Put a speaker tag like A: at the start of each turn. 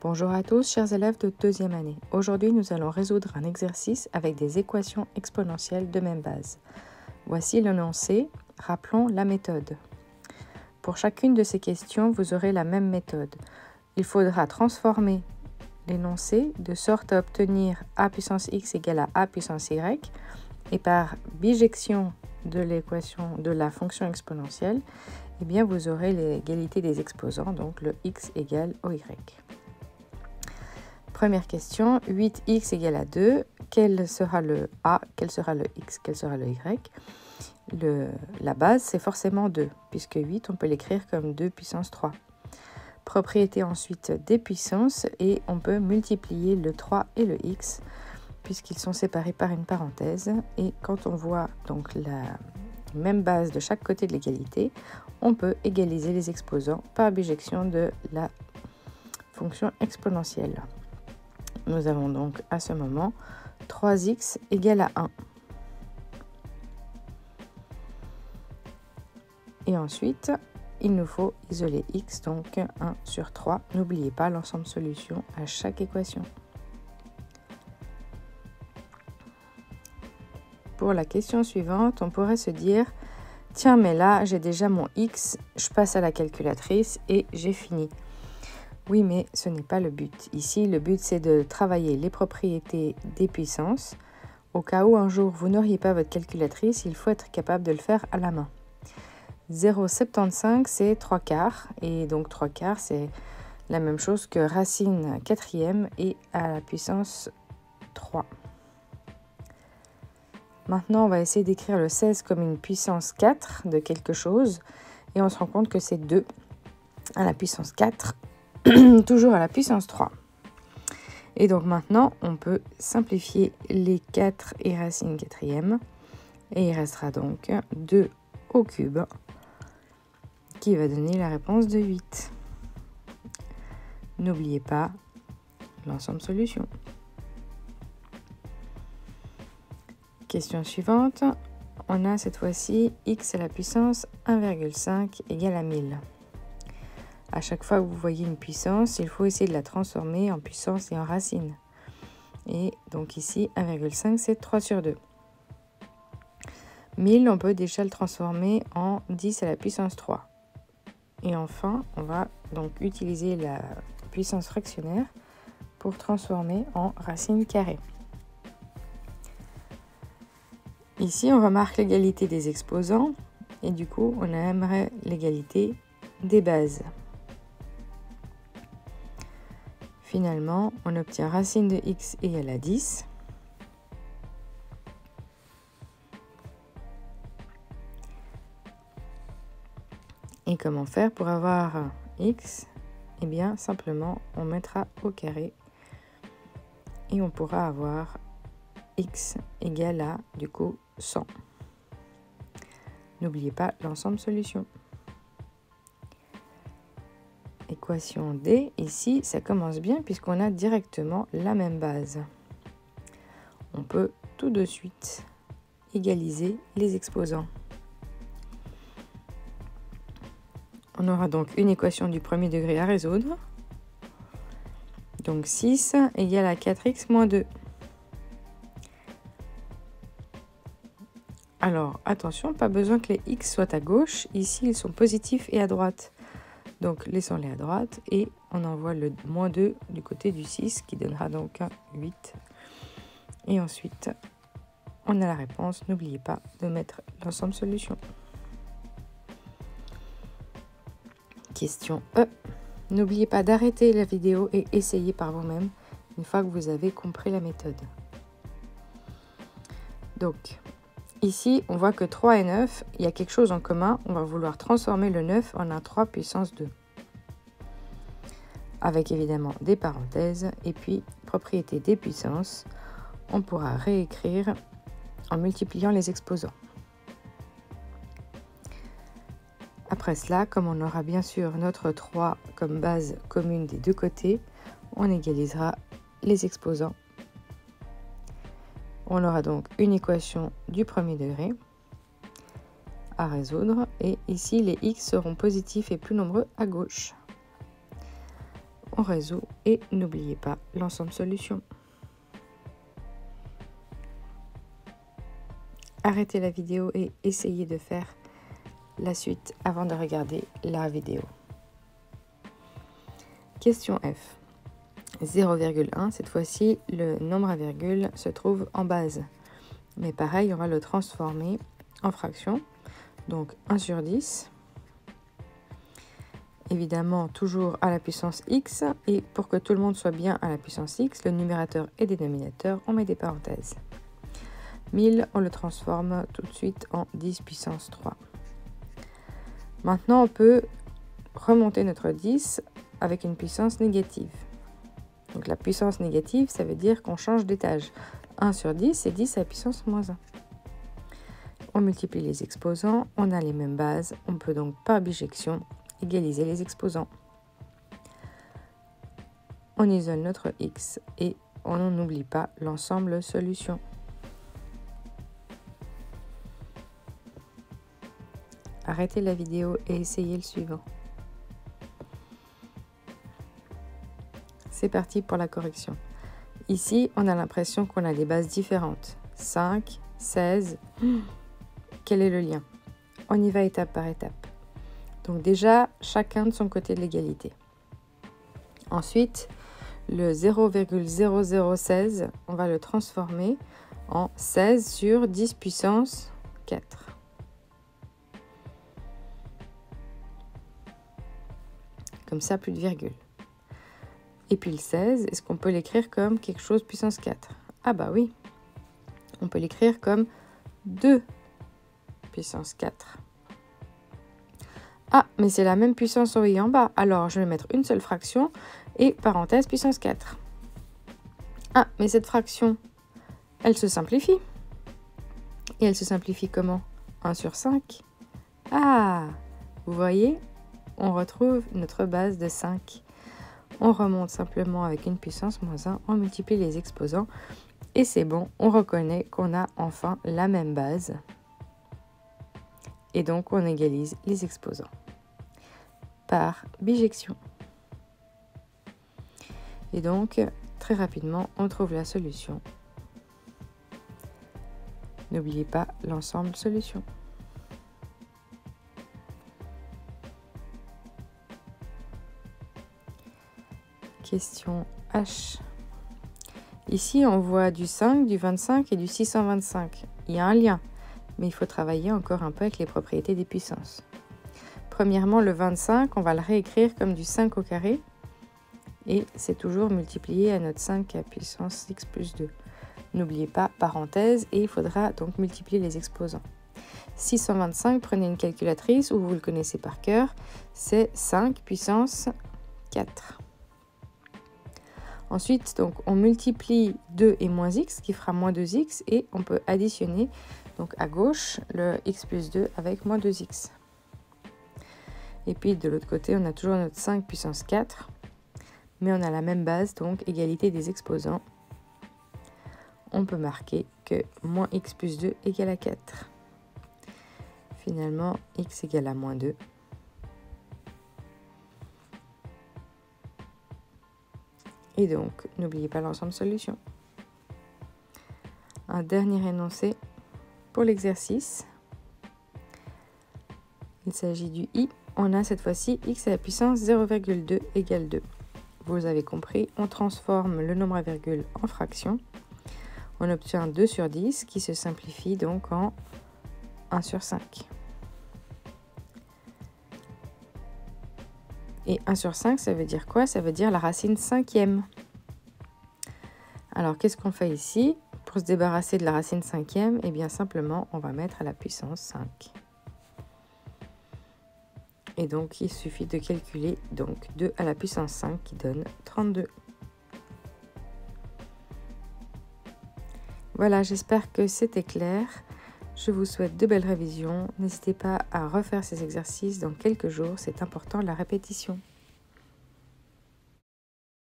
A: Bonjour à tous, chers élèves de deuxième année. Aujourd'hui, nous allons résoudre un exercice avec des équations exponentielles de même base. Voici l'énoncé. Rappelons la méthode. Pour chacune de ces questions, vous aurez la même méthode. Il faudra transformer l'énoncé de sorte à obtenir a puissance x égale à a puissance y, et par bijection de l'équation de la fonction exponentielle, eh bien, vous aurez l'égalité des exposants, donc le x égale au y. Première question, 8x égale à 2, quel sera le a, quel sera le x, quel sera le y? La base, c'est forcément 2, puisque 8, on peut l'écrire comme 2 puissance 3. Propriété ensuite des puissances, et on peut multiplier le 3 et le x, puisqu'ils sont séparés par une parenthèse. Et quand on voit donc la même base de chaque côté de l'égalité, on peut égaliser les exposants par bijection de la fonction exponentielle. Nous avons donc à ce moment 3x égale à 1. Et ensuite, il nous faut isoler x, donc 1 sur 3. N'oubliez pas l'ensemble solution à chaque équation. Pour la question suivante, on pourrait se dire « Tiens, mais là, j'ai déjà mon x, je passe à la calculatrice et j'ai fini. » Oui, mais ce n'est pas le but. Ici, le but, c'est de travailler les propriétés des puissances. Au cas où un jour, vous n'auriez pas votre calculatrice, il faut être capable de le faire à la main. 0,75, c'est 3 quarts. Et donc, 3 quarts, c'est la même chose que racine quatrième et à la puissance 3. Maintenant, on va essayer d'écrire le 16 comme une puissance 4 de quelque chose. Et on se rend compte que c'est 2 à la puissance 4. Toujours à la puissance 3. Et donc maintenant, on peut simplifier les 4 et racine quatrième. Et il restera donc 2 au cube, qui va donner la réponse de 8. N'oubliez pas l'ensemble solution. Question suivante. On a cette fois-ci x à la puissance 1,5 égale à 1000. À chaque fois que vous voyez une puissance, il faut essayer de la transformer en puissance et en racine. Et donc ici, 1,5, c'est 3 sur 2. 1000, on peut déjà le transformer en 10 à la puissance 3. Et enfin, on va donc utiliser la puissance fractionnaire pour transformer en racine carrée. Ici, on remarque l'égalité des exposants. Et du coup, on aimerait l'égalité des bases. Finalement, on obtient racine de x égale à 10. Et comment faire pour avoir x? Eh bien, simplement, on mettra au carré. Et on pourra avoir x égale à, du coup, 100. N'oubliez pas l'ensemble solution. Équation D, ici, ça commence bien puisqu'on a directement la même base. On peut tout de suite égaliser les exposants. On aura donc une équation du premier degré à résoudre. Donc 6 égale à 4x moins 2. Alors, attention, pas besoin que les x soient à gauche. Ici, ils sont positifs et à droite. Donc, laissons-les à droite et on envoie le moins 2 du côté du 6 qui donnera donc un 8. Et ensuite, on a la réponse. N'oubliez pas de mettre l'ensemble solution. Question E. N'oubliez pas d'arrêter la vidéo et essayer par vous-même une fois que vous avez compris la méthode. Donc, ici, on voit que 3 et 9, il y a quelque chose en commun. On va vouloir transformer le 9 en un 3 puissance 2. Avec évidemment des parenthèses. Et puis, propriété des puissances, on pourra réécrire en multipliant les exposants. Après cela, comme on aura bien sûr notre 3 comme base commune des deux côtés, on égalisera les exposants. On aura donc une équation du premier degré à résoudre. Et ici, les x seront positifs et plus nombreux à gauche. on résout et n'oubliez pas l'ensemble solution. Arrêtez la vidéo et essayez de faire la suite avant de regarder la vidéo. Question F. 0,1, cette fois-ci, le nombre à virgule se trouve en base. Mais pareil, on va le transformer en fraction. Donc 1 sur 10. Évidemment, toujours à la puissance x. Et pour que tout le monde soit bien à la puissance x, le numérateur et dénominateur, on met des parenthèses. 1000, on le transforme tout de suite en 10 puissance 3. Maintenant, on peut remonter notre 10 avec une puissance négative. Donc la puissance négative, ça veut dire qu'on change d'étage. 1 sur 10, c'est 10 à la puissance moins 1. On multiplie les exposants, on a les mêmes bases, on peut donc par bijection égaliser les exposants. On isole notre x et on n'oublie pas l'ensemble solution. Arrêtez la vidéo et essayez le suivant. C'est parti pour la correction. Ici, on a l'impression qu'on a des bases différentes. 5, 16. Quel est le lien? On y va étape par étape. Donc déjà, chacun de son côté de l'égalité. Ensuite, le 0,0016, on va le transformer en 16 sur 10 puissance 4. Comme ça, plus de virgule. Et puis le 16, est-ce qu'on peut l'écrire comme quelque chose puissance 4? Ah bah oui, on peut l'écrire comme 2 puissance 4. Ah, mais c'est la même puissance en haut et en bas. Alors, je vais mettre une seule fraction et parenthèse puissance 4. Ah, mais cette fraction, elle se simplifie. Et elle se simplifie comment? 1 sur 5. Ah, vous voyez, on retrouve notre base de 5. On remonte simplement avec une puissance moins 1, on multiplie les exposants et c'est bon, on reconnaît qu'on a enfin la même base. Et donc on égalise les exposants par bijection. Et donc très rapidement, on trouve la solution. N'oubliez pas l'ensemble solution. Question H. Ici, on voit du 5, du 25 et du 625. Il y a un lien, mais il faut travailler encore un peu avec les propriétés des puissances. Premièrement, le 25, on va le réécrire comme du 5 au carré. Et c'est toujours multiplié à notre 5 à puissance x plus 2. N'oubliez pas, parenthèse, et il faudra donc multiplier les exposants. 625, prenez une calculatrice ou vous le connaissez par cœur, c'est 5 puissance 4. Ensuite, donc, on multiplie 2 et moins x, qui fera moins 2x, et on peut additionner donc à gauche le x plus 2 avec moins 2x. Et puis de l'autre côté, on a toujours notre 5 puissance 4, mais on a la même base, donc égalité des exposants. On peut marquer que moins x plus 2 égale à 4. Finalement, x égale à moins 2. Et donc, n'oubliez pas l'ensemble solution. Un dernier énoncé pour l'exercice. Il s'agit du i. On a cette fois-ci x à la puissance 0,2 égale 2. Vous avez compris, on transforme le nombre à virgule en fraction. On obtient 2 sur 10 qui se simplifie donc en 1 sur 5. Et 1 sur 5, ça veut dire quoi? Ça veut dire la racine cinquième. Alors, qu'est-ce qu'on fait ici? Pour se débarrasser de la racine cinquième, eh bien simplement, on va mettre à la puissance 5. Et donc, il suffit de calculer donc 2 à la puissance 5 qui donne 32. Voilà, j'espère que c'était clair. Je vous souhaite de belles révisions. N'hésitez pas à refaire ces exercices dans quelques jours. C'est important, la répétition.